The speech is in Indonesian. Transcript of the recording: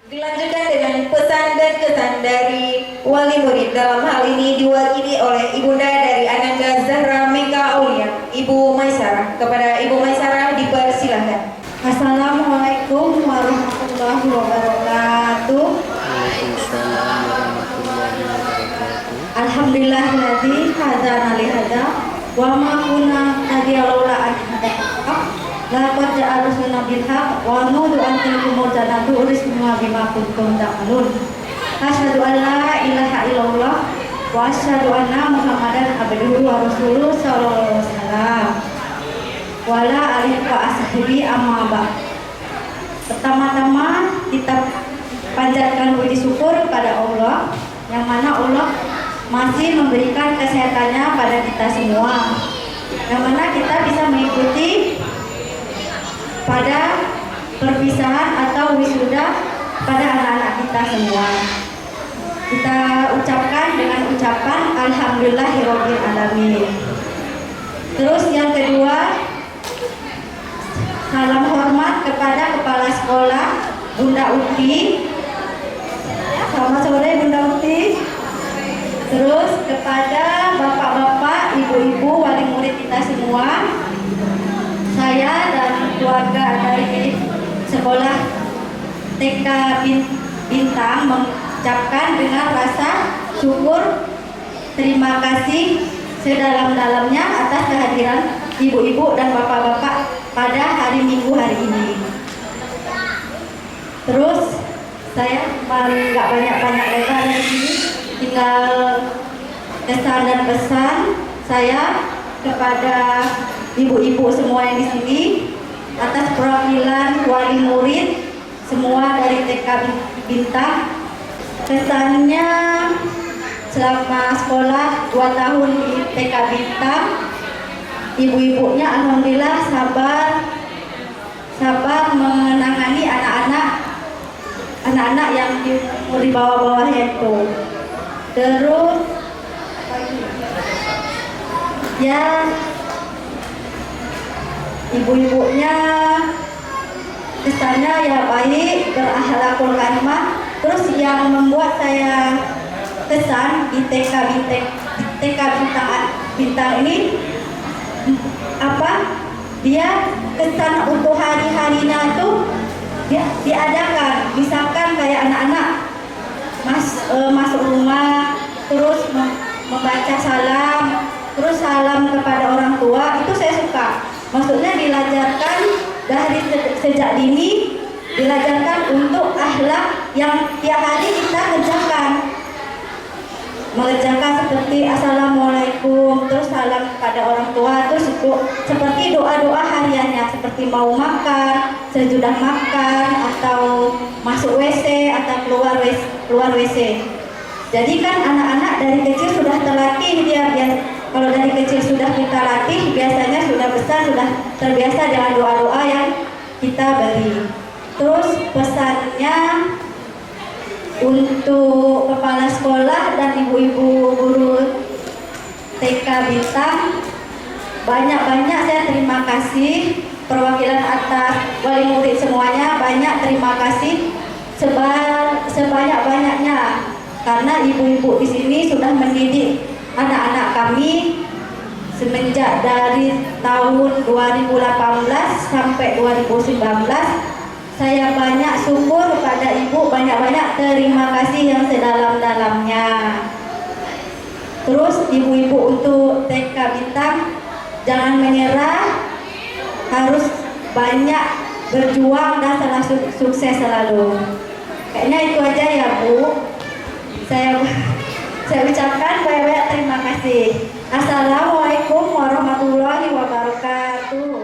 Dilanjutkan dengan pesan dan kesan dari wali murid. Dalam hal ini diwakili oleh ibunda dari Ananda Zahra Meka Aulia, Ibu Maisarah. Kepada Ibu Maisarah dipersilahkan. Assalamualaikum warahmatullahi wabarakatuh. Waalaikumsalam warahmatullahi wabarakatuh. Alhamdulillahilladzi hadana li hada wa ma kunna nahdiya laula an hadana. Laqad ja'a rasuluna bil haqq wa nudu an tilkumul jannatu urismuha bima kuntum ta'malun. Asyhadu an la ilaha illallah wa asyhadu anna Muhammadan abduhu wa rasuluhu sallallahu alaihi wasallam. Wala alihi wa ashabihi amma ba'd. Pertama-tama kita panjatkan puji syukur kepada Allah, yang mana Allah masih memberikan kesehatannya pada kita semua, yang mana kita bisa mengikuti pada perpisahan atau wisuda pada anak-anak kita semua. Kita ucapkan dengan ucapan alhamdulillahirabbil alamin. Terus yang kedua, salam hormat kepada Kepala Sekolah Bunda Uti. Selamat sore Bunda Uti. Terus kepada bapak-bapak, ibu-ibu, wali murid kita semua. Saya dan keluarga dari sekolah TK Bintang mengucapkan dengan rasa syukur terima kasih sedalam-dalamnya atas kehadiran ibu-ibu dan bapak-bapak pada hari Minggu hari ini. Terus saya nggak banyak-banyak lebar dari sini, tinggal kesan dan pesan saya kepada ibu-ibu semua yang di sini atas perwakilan wali murid semua dari TK Bintang. Kesannya selama sekolah 2 tahun di TK Bintang, ibu-ibunya alhamdulillah sabar menangani anak-anak yang di bawah-bawah itu. Terus ya ibu-ibunya kesannya ya baik, berakhlakul karimah. Terus yang membuat saya kesan di TK Bintang ini dia kesan untuk hari-harinya itu diadakan, misalkan kayak anak-anak masuk rumah terus membaca salam, terus salam kepada orang tua. Itu saya suka, maksudnya dilajarkan dari sejak dini, dilajarkan untuk akhlak yang tiap hari kita mengerjakan seperti assalamualaikum, terus salam kepada orang tua, terus seperti doa-doa hariannya seperti mau makan, sesudah makan, atau masuk WC atau keluar WC. Jadi kan anak-anak dari kecil sudah terlatih dia. Kalau dari kecil sudah kita latih, biasanya sudah besar sudah terbiasa dengan doa-doa yang kita beri. Terus pesannya untuk kepala sekolah dan ibu-ibu guru TK Bintang, banyak-banyak saya terima kasih. Perwakilan atas wali murid semuanya banyak terima kasih sebanyak-banyaknya, karena ibu-ibu di sini sudah mendidik anak-anak kami semenjak dari tahun 2018 sampai 2019. Saya banyak syukur kepada ibu, banyak-banyak terima kasih yang sedalam-dalamnya. Terus ibu-ibu untuk TK Bintang, jangan menyerah, harus banyak berjuang dan selalu sukses selalu. Kayaknya itu aja ya Bu. Saya ucapkan banyak-banyak terima kasih. Assalamualaikum warahmatullahi wabarakatuh.